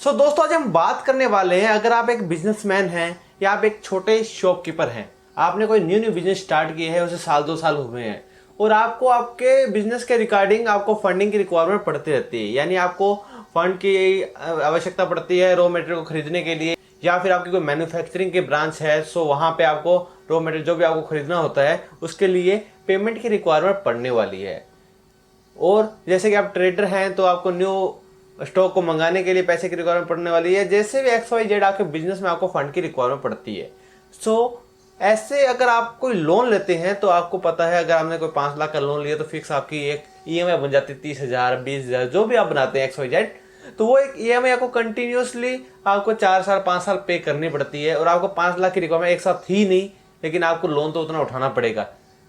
दोस्तों आज हम बात करने वाले हैं, अगर आप एक बिजनेसमैन हैं या आप एक छोटे शॉपकीपर हैं, आपने कोई न्यू बिजनेस स्टार्ट किया है, उसे साल 2 साल हुए हैं और आपको आपके बिजनेस के रिगार्डिंग आपको फंडिंग की रिक्वायरमेंट पड़ती रहती है। यानी आपको फंड की आवश्यकता पड़ती है रॉ मटेरियल को खरीदने के लिए, या फिर आपकी कोई मैन्युफैक्चरिंग के ब्रांच है, सो वहाँ पे आपको रॉ मटेरियल जो भी आपको खरीदना होता है उसके लिए पेमेंट की रिक्वायरमेंट पड़ने वाली है। और जैसे कि आप ट्रेडर हैं तो आपको न्यू स्टॉक को मंगाने के लिए पैसे की रिक्वायरमेंट पड़ने वाली है। जैसे भी XYZ आपके बिजनेस में आपको फंड की रिक्वायरमेंट पड़ती है। ऐसे अगर आप कोई लोन लेते हैं तो आपको पता है, अगर आपने कोई 5 लाख का लोन लिया तो फिक्स आपकी एक EMI बन जाती है 30,000 20,000 जो भी आप बनाते हैं XYZ। तो वो एक EMI आपको कंटिन्यूसली आपको 4 साल 5 साल पे करनी पड़ती है और आपको 5 लाख की रिक्वायरमेंट एक साथ ही नहीं, लेकिन आपको लोन तो उतना उठाना पड़ेगा।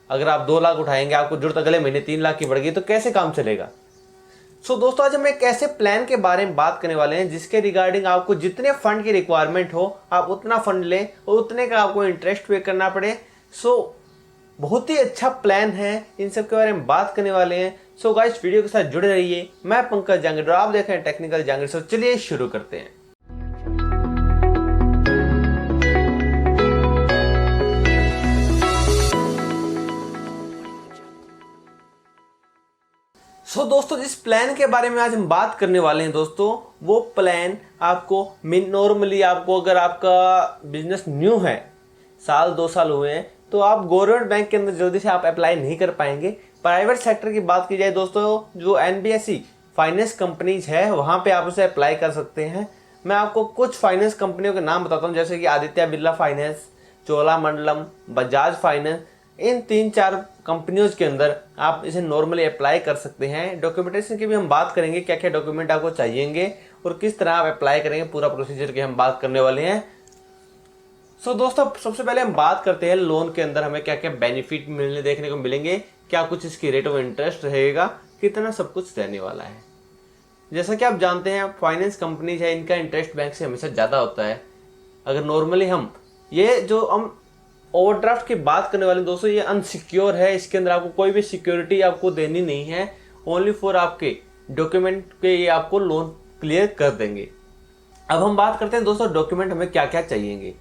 अगर आप 2 लाख उठाएंगे, आपको जरूरत अगले महीने 3 लाख की बढ़ेगी, तो कैसे काम चलेगा। दोस्तों आज हम एक ऐसे प्लान के बारे में बात करने वाले हैं जिसके रिगार्डिंग आपको जितने फंड की रिक्वायरमेंट हो आप उतना फंड लें और उतने का आपको इंटरेस्ट पे करना पड़े। बहुत ही अच्छा प्लान है, इन सब के बारे में बात करने वाले हैं। गाइस वीडियो के साथ जुड़े रहिए। मैं पंकज जांगड़ और आप देख रहे हैं टेक्निकल जांगड़। चलिए शुरू करते हैं। दोस्तों जिस प्लान के बारे में आज हम बात करने वाले हैं दोस्तों, वो प्लान आपको नॉर्मली आपको अगर आपका बिजनेस न्यू है, साल 2 साल हुए हैं, तो आप गवर्नमेंट बैंक के अंदर जल्दी से आप अप्लाई नहीं कर पाएंगे। प्राइवेट सेक्टर की बात की जाए दोस्तों, जो NBSE फाइनेंस कंपनीज है वहाँ पे आप उसे अप्लाई कर सकते हैं। मैं आपको कुछ फाइनेंस कंपनियों के नाम बताता हूँ, जैसे कि आदित्य बिरला फाइनेंस, चोलामंडलम, बजाज फाइनेंस। इन 3-4 कंपनियों के अंदर आप इसे नॉर्मली अप्लाई कर सकते हैं। डॉक्यूमेंटेशन की भी हम बात करेंगे, क्या क्या डॉक्यूमेंट आपको चाहिएंगे और किस तरह आप अप्लाई करेंगे, पूरा प्रोसीजर की हम बात करने वाले हैं। दोस्तों सबसे पहले हम बात करते हैं लोन के अंदर हमें क्या क्या बेनिफिट देखने को मिलेंगे, क्या कुछ इसकी रेट ऑफ इंटरेस्ट रहेगा, कितना सब कुछ रहने वाला है। जैसा कि आप जानते हैं फाइनेंस कंपनीज है, इनका इंटरेस्ट बैंक से हमेशा ज़्यादा होता है। अगर नॉर्मली हम ओवरड्राफ्ट की बात करने वाले दोस्तों, ये अनसिक्योर है, इसके अंदर आपको कोई भी सिक्योरिटी आपको देनी नहीं है, ओनली फॉर आपके डॉक्यूमेंट के ये आपको लोन क्लियर कर देंगे। अब हम बात करते हैं दोस्तों डॉक्यूमेंट हमें क्या क्या चाहिएंगे।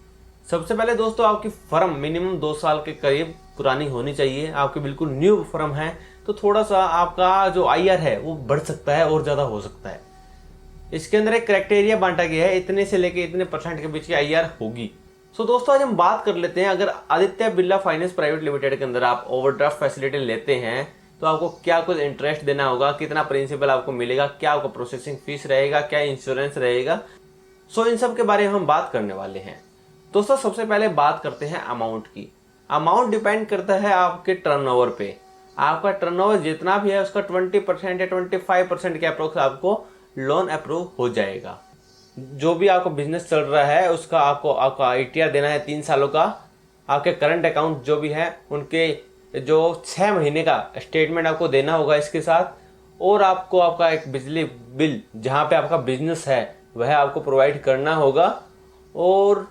सबसे पहले दोस्तों आपकी फर्म मिनिमम 2 साल के करीब पुरानी होनी चाहिए। आपकी बिल्कुल न्यू फर्म है तो थोड़ा सा आपका जो IR है वो बढ़ सकता है और ज़्यादा हो सकता है। इसके अंदर एक क्राइटेरिया बांटा गया है, इतने से लेके इतने % के बीच की IR होगी। दोस्तों आज हम बात कर लेते हैं, अगर Aditya Birla finance private limited के अंदर आप ओवरड्राफ्ट फैसिलिटी लेते हैं तो आपको क्या कुछ इंटरेस्ट देना होगा, कितना प्रिंसिपल आपको मिलेगा, क्या आपको प्रोसेसिंग फीस रहेगा, क्या इंश्योरेंस रहेगा। इन सब के बारे में हम बात करने वाले हैं। दोस्तों सबसे पहले बात करते हैं अमाउंट की। अमाउंट डिपेंड करता है आपके टर्नओवर पे। आपका टर्नओवर जितना भी है उसका 20% या 25% के अप्रोक्स आपको लोन अप्रूव हो जाएगा। जो भी आपका बिजनेस चल रहा है उसका आपका ITR देना है 3 सालों का। आपके करंट अकाउंट जो भी है उनके जो 6 महीने का स्टेटमेंट आपको देना होगा इसके साथ। और आपको आपका एक बिजली बिल जहाँ पे आपका बिजनेस है वह आपको प्रोवाइड करना होगा। और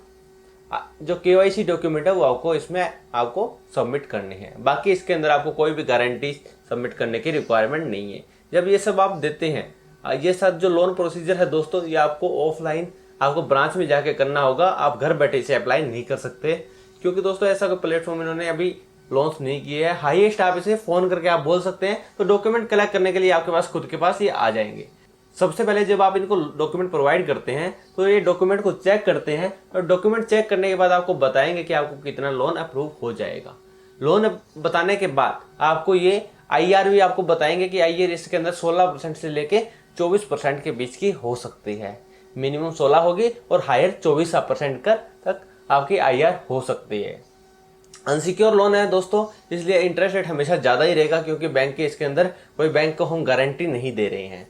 जो KYC डॉक्यूमेंट है वो आपको इसमें आपको सबमिट करने हैं। बाकी इसके अंदर आपको कोई भी गारंटी सबमिट करने की रिक्वायरमेंट नहीं है। जब ये सब आप देते हैं, ये सब जो लोन प्रोसीजर है दोस्तों, ये आपको ऑफलाइन आपको ब्रांच में जाके करना होगा। आप घर बैठे इसे अप्लाई नहीं कर सकते, क्योंकि दोस्तों ऐसा कोई प्लेटफॉर्म इन्होंने अभी लॉन्च नहीं किया है। हाईएस्ट आप इसे फोन करके आप बोल सकते हैं, तो डॉक्यूमेंट कलेक्ट करने के लिए आपके पास खुद के पास ये आ जाएंगे। सबसे पहले जब आप इनको डॉक्यूमेंट प्रोवाइड करते हैं तो ये डॉक्यूमेंट को चेक करते हैं और डॉक्यूमेंट चेक करने के बाद आपको बताएंगे कि आपको कितना लोन अप्रूव हो जाएगा। लोन बताने के बाद आपको ये IR भी आपको बताएंगे कि IR इसके अंदर 16% से लेके 24% के बीच की हो सकती है। मिनिमम 16 होगी और हायर 24% तक आपकी IR हो सकती है। अनसिक्योर लोन है दोस्तों, इसलिए इंटरेस्ट रेट हमेशा ज़्यादा ही रहेगा, क्योंकि बैंक के इसके अंदर कोई बैंक को हम गारंटी नहीं दे रहे हैं।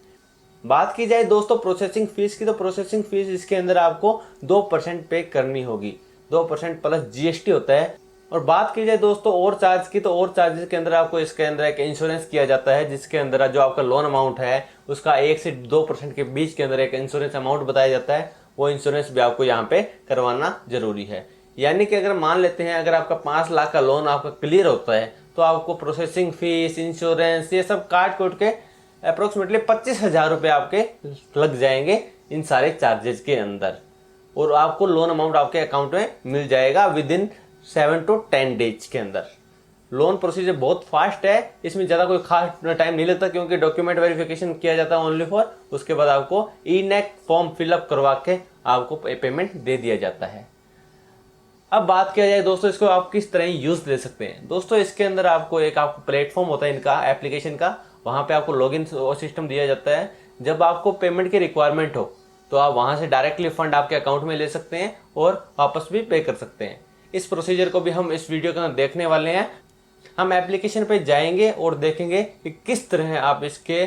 बात की जाए दोस्तों प्रोसेसिंग फीस की, तो प्रोसेसिंग फीस इसके अंदर आपको 2% पे करनी होगी। 2% प्लस GST होता है। और बात की जाए दोस्तों और चार्ज की, तो और चार्जेस के अंदर आपको इसके अंदर एक इंश्योरेंस किया जाता है, जिसके अंदर जो आपका लोन अमाउंट है उसका 1 से 2% के बीच के अंदर एक इंश्योरेंस अमाउंट बताया जाता है। वो इंश्योरेंस भी आपको यहाँ पे करवाना जरूरी है। यानी कि अगर मान लेते हैं अगर आपका 5 लाख का लोन आपका क्लियर होता है तो आपको प्रोसेसिंग फीस, इंश्योरेंस, ये सब काट कूट के अप्रोक्सीमेटली 25,000 रुपये आपके लग जाएंगे इन सारे चार्जेस के अंदर, और आपको लोन अमाउंट आपके अकाउंट में मिल जाएगा विद इन 7 to 10 डेज के अंदर। लोन प्रोसीजर बहुत फास्ट है, इसमें ज़्यादा कोई खास टाइम नहीं लगता, क्योंकि डॉक्यूमेंट वेरिफिकेशन किया जाता है ओनली फॉर, उसके बाद आपको ई-नेक फॉर्म फिलअप करवा के आपको पेमेंट दे दिया जाता है। अब बात किया जाए दोस्तों इसको आप किस तरह यूज़ ले सकते हैं। दोस्तों इसके अंदर आपको प्लेटफॉर्म होता है इनका एप्लीकेशन का, वहाँ पे आपको लॉगिन सिस्टम दिया जाता है। जब आपको पेमेंट की रिक्वायरमेंट हो तो आप वहाँ से डायरेक्टली फंड आपके अकाउंट में ले सकते हैं और वापस भी पे कर सकते हैं। इस प्रोसीजर को भी हम इस वीडियो के अंदर देखने वाले हैं। हम एप्लीकेशन पे जाएंगे और देखेंगे कि किस तरह आप इसके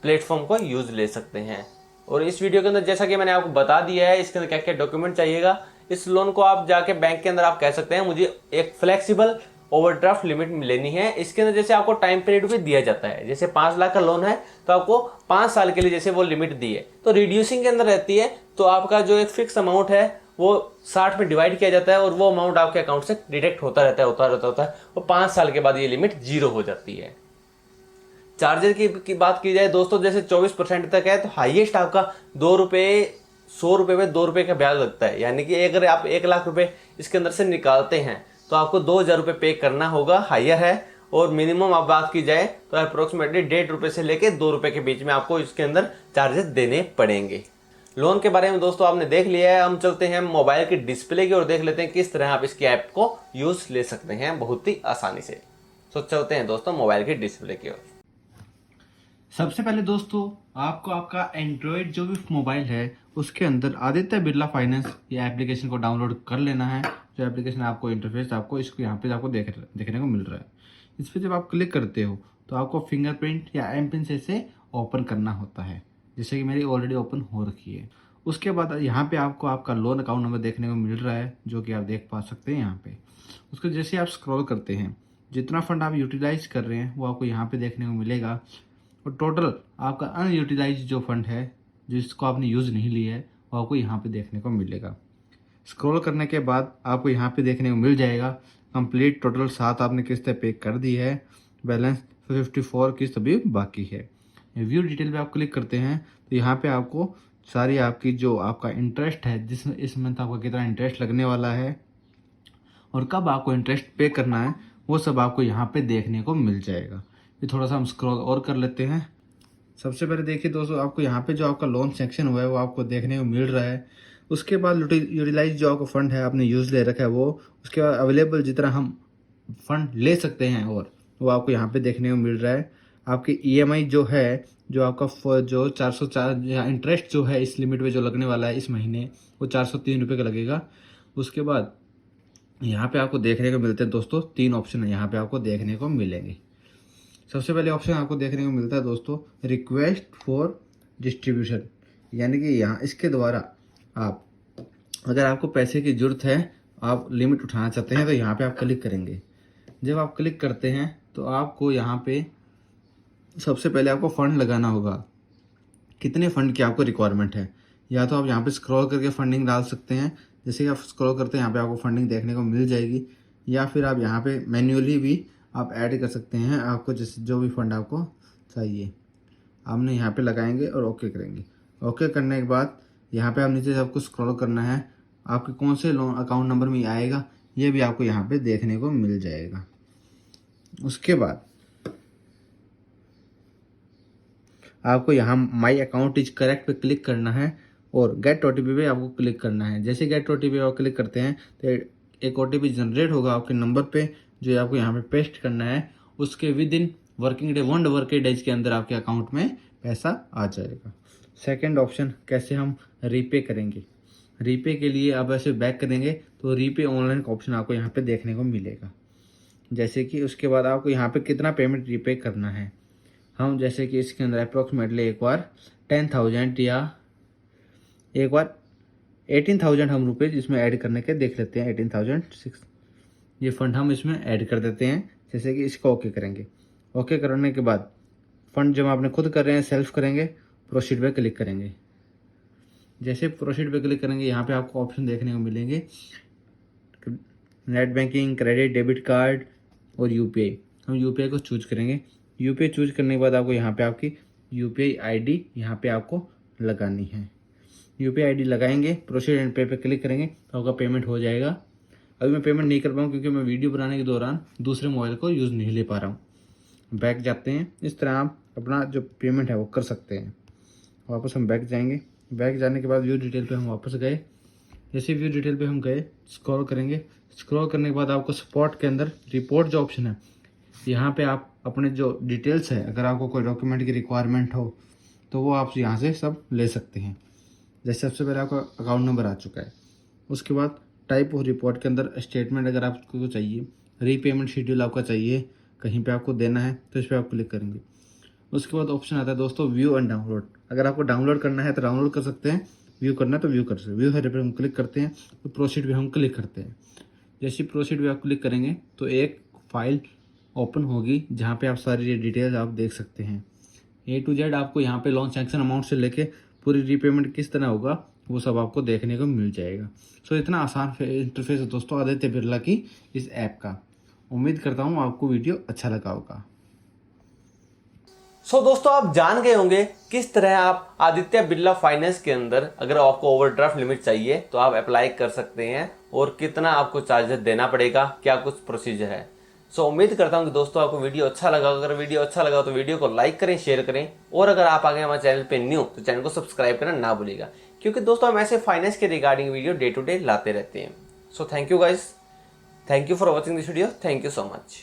प्लेटफॉर्म को यूज़ ले सकते हैं। और इस वीडियो के अंदर जैसा कि मैंने आपको बता दिया है इसके अंदर क्या क्या डॉक्यूमेंट चाहिएगा। इस लोन को आप जाके बैंक के अंदर आप कह सकते हैं मुझे एक फ्लेक्सिबल ओवरड्राफ्ट लिमिट लेनी है। इसके अंदर जैसे आपको टाइम पीरियड भी दिया जाता है, जैसे 5 लाख का लोन है तो आपको 5 साल के लिए जैसे वो लिमिट दी है, तो रिड्यूसिंग के अंदर रहती है, तो आपका जो एक फिक्स अमाउंट है वो 60 में डिवाइड किया जाता है और वो अमाउंट आपके अकाउंट से डिडक्ट होता रहता है और 5 साल के बाद ये लिमिट 0 हो जाती है। चार्जर की बात की जाए दोस्तों, जैसे 24% तक है तो हाईएस्ट आपका 2 रुपये 100 रुपये में 2 रुपये का ब्याज लगता है। यानी कि अगर आप 1 लाख रुपए इसके अंदर से निकालते हैं तो आपको 2,000 रुपये पे करना होगा, हायर है। और मिनिमम आप बात की जाए तो अप्रोक्सीमेटली 1.5 रुपये से लेके 2 रुपये के बीच में आपको इसके अंदर चार्जेस देने पड़ेंगे। लोन के बारे में दोस्तों आपने देख लिया है। हम चलते हैं मोबाइल की डिस्प्ले की और देख लेते हैं किस तरह आप इसकी ऐप को यूज ले सकते हैं बहुत ही आसानी से। तो चलते हैं दोस्तों मोबाइल की डिस्प्ले की ओर। सबसे पहले दोस्तों आपको आपका एंड्रॉयड जो भी मोबाइल है उसके अंदर आदित्य बिरला फाइनेंस ये एप्लीकेशन को डाउनलोड कर लेना है। जो एप्लीकेशन आपको इंटरफेस आपको इसको यहाँ पे आपको देखने को मिल रहा है। इस पर जब आप क्लिक करते हो तो आपको फिंगरप्रिंट या एम पिन से इसे ओपन करना होता है, जैसे कि मेरी ऑलरेडी ओपन हो रखी है। उसके बाद यहाँ पे आपको आपका लोन अकाउंट नंबर देखने को मिल रहा है, जो कि आप देख पा सकते हैं यहाँ पे। उसको जैसे आप स्क्रॉल करते हैं जितना फंड आप यूटिलाइज कर रहे हैं वो आपको यहाँ पे देखने को मिलेगा। और टोटल आपका अनयूटिलाइज जो फंड है जिसको आपने यूज़ नहीं लिया है वो आपको यहाँ पे देखने को मिलेगा। स्क्रॉल करने के बाद आपको यहाँ पे देखने को मिल जाएगा कंप्लीट टोटल 7 आपने किस्तें पे कर दी है, बैलेंस 54 किस्त अभी बाकी है। व्यू डिटेल पे आप क्लिक करते हैं तो यहाँ पे आपको सारी आपकी जो आपका इंटरेस्ट है जिसमें इस मंथ आपका कितना इंटरेस्ट लगने वाला है और कब आपको इंटरेस्ट पे करना है वो सब आपको यहाँ पे देखने को मिल जाएगा। ये थोड़ा सा हम स्क्रॉल और कर लेते हैं। सबसे पहले देखिए दोस्तों आपको यहाँ पे जो आपका लोन सेक्शन हुआ है वो आपको देखने को मिल रहा है। उसके बाद यूटिलाइज जो आपका फंड है आपने यूज़ ले रखा है वो, उसके बाद अवेलेबल जितना हम फंड ले सकते हैं और वो आपको यहाँ पे देखने को मिल रहा है। आपकी ईएमआई जो है जो आपका जो 404 इंटरेस्ट जो है इस लिमिट पे जो लगने वाला है इस महीने वो 403 रुपये का लगेगा। उसके बाद यहाँ पे आपको देखने को मिलते हैं दोस्तों 3 ऑप्शन यहाँ पे आपको देखने को मिलेंगे। सबसे पहले ऑप्शन आपको देखने को मिलता है दोस्तों रिक्वेस्ट फॉर डिस्ट्रीब्यूशन, यानी कि यहाँ इसके द्वारा आप अगर आपको पैसे की ज़रूरत है, आप लिमिट उठाना चाहते हैं तो यहाँ पे आप क्लिक करेंगे। जब आप क्लिक करते हैं तो आपको यहाँ पे सबसे पहले आपको फ़ंड लगाना होगा, कितने फ़ंड की आपको रिक्वायरमेंट है। या तो आप यहाँ पे स्क्रॉल करके फंडिंग डाल सकते हैं, जैसे कि आप स्क्रॉल करते हैं यहाँ पे आपको फंडिंग देखने को मिल जाएगी। या फिर आप यहाँ पे मैन्युअली भी आप ऐड कर सकते हैं, आपको जैसे जो भी फंड आपको चाहिए आपने यहाँ पे लगाएंगे और ओके करेंगे। ओके करने के बाद यहाँ पे आप नीचे से आपको स्क्रॉल करना है, आपके कौन से लोन अकाउंट नंबर में आएगा ये भी आपको यहाँ पे देखने को मिल जाएगा। उसके बाद आपको यहाँ माई अकाउंट इज करेक्ट पे क्लिक करना है और गेट ओटीपी पे आपको क्लिक करना है। जैसे गेट ओटीपी आप क्लिक करते हैं तो एक ओटीपी जनरेट होगा आपके नंबर पे जो आपको यहाँ पे पेस्ट करना है। उसके with in working day 1 working days के अंदर आपके अकाउंट में पैसा आ जाएगा। सेकंड ऑप्शन कैसे हम रीपे करेंगे। रीपे के लिए आप ऐसे बैक करेंगे तो रीपे ऑनलाइन का ऑप्शन आपको यहाँ पे देखने को मिलेगा। जैसे कि उसके बाद आपको यहाँ पे कितना पेमेंट रीपे करना है, हम जैसे कि इसके अंदर अप्रोक्सीमेटली एक बार 10,000 या एक बार 18,000 हम रुपये इसमें ऐड करने के देख लेते हैं। 18,006 ये फंड हम इसमें ऐड कर देते हैं। जैसे कि इसको ओके करेंगे। ओके करने के बाद फंड जब आपने खुद कर रहे हैं सेल्फ करेंगे, प्रोसीड पे क्लिक करेंगे। जैसे प्रोसीड पे क्लिक करेंगे यहाँ पे आपको ऑप्शन देखने को मिलेंगे net banking, credit, debit card और यूपीआई। हम यूपीआई को चूज करेंगे। यूपीआई चूज करने के बाद आपको यहाँ पे आपकी यूपीआई आईडी यहाँ पे आपको लगानी है। UPI ID लगाएंगे, प्रोसीड एंड पे पे क्लिक करेंगे तो आपका पेमेंट हो जाएगा। अभी मैं पेमेंट नहीं कर पाऊँ क्योंकि मैं वीडियो बनाने के दौरान दूसरे मोबाइल को यूज़ नहीं ले पा रहा हूँ। बैक जाते हैं। इस तरह आप अपना जो पेमेंट है वो कर सकते हैं। वापस हम बैक जाएंगे। बैक जाने के बाद व्यू डिटेल पे हम वापस गए। जैसे व्यू डिटेल पे हम गए, स्क्रॉल करेंगे। स्क्रॉल करने के बाद आपको स्पॉट के अंदर रिपोर्ट जो ऑप्शन है, यहाँ पे आप अपने जो डिटेल्स है, अगर आपको कोई डॉक्यूमेंट की रिक्वायरमेंट हो तो वो आप यहाँ से सब ले सकते हैं। जैसे सबसे पहले आपका अकाउंट नंबर आ चुका है। उसके बाद टाइप ऑफ रिपोर्ट के अंदर स्टेटमेंट अगर आपको चाहिए, रीपेमेंट शेड्यूल आपका चाहिए, कहीं पे आपको देना है तो इस पर आप क्लिक करेंगे। उसके बाद ऑप्शन आता है दोस्तों व्यू एंड डाउनलोड। अगर आपको डाउनलोड करना है तो डाउनलोड कर सकते हैं, व्यू करना है तो व्यू कर सकते हैं। व्यू है पर हम क्लिक करते हैं तो प्रोसीड पे हम क्लिक करते हैं। जैसे प्रोसीड पे आप क्लिक करेंगे तो एक फाइल ओपन होगी जहाँ पे आप सारी डिटेल्स आप देख सकते हैं। A to Z आपको यहाँ पे लोन सैंक्शन अमाउंट से लेके पूरी रीपेमेंट किस तरह होगा वो सब आपको देखने को मिल जाएगा। सो इतना आसान इंटरफेस है दोस्तों आदित्य बिरला की इस ऐप का। उम्मीद करता हूँ आपको वीडियो अच्छा लगा होगा। सो दोस्तों आप जान गए होंगे किस तरह आप आदित्य बिरला फाइनेंस के अंदर अगर आपको ओवरड्राफ्ट लिमिट चाहिए तो आप अप्लाई कर सकते हैं और कितना आपको चार्जेस देना पड़ेगा, क्या कुछ प्रोसीजर है। सो उम्मीद करता हूं कि दोस्तों आपको वीडियो अच्छा लगा। अगर वीडियो अच्छा लगा तो वीडियो को लाइक करें, शेयर करें और अगर आप आगे हमारे चैनल पे न्यू तो चैनल को सब्सक्राइब करना ना भूलिएगा, क्योंकि दोस्तों हम ऐसे फाइनेंस के regarding video day to day लाते रहते हैं। So thank you guys, thank you for watching this video, thank you so much.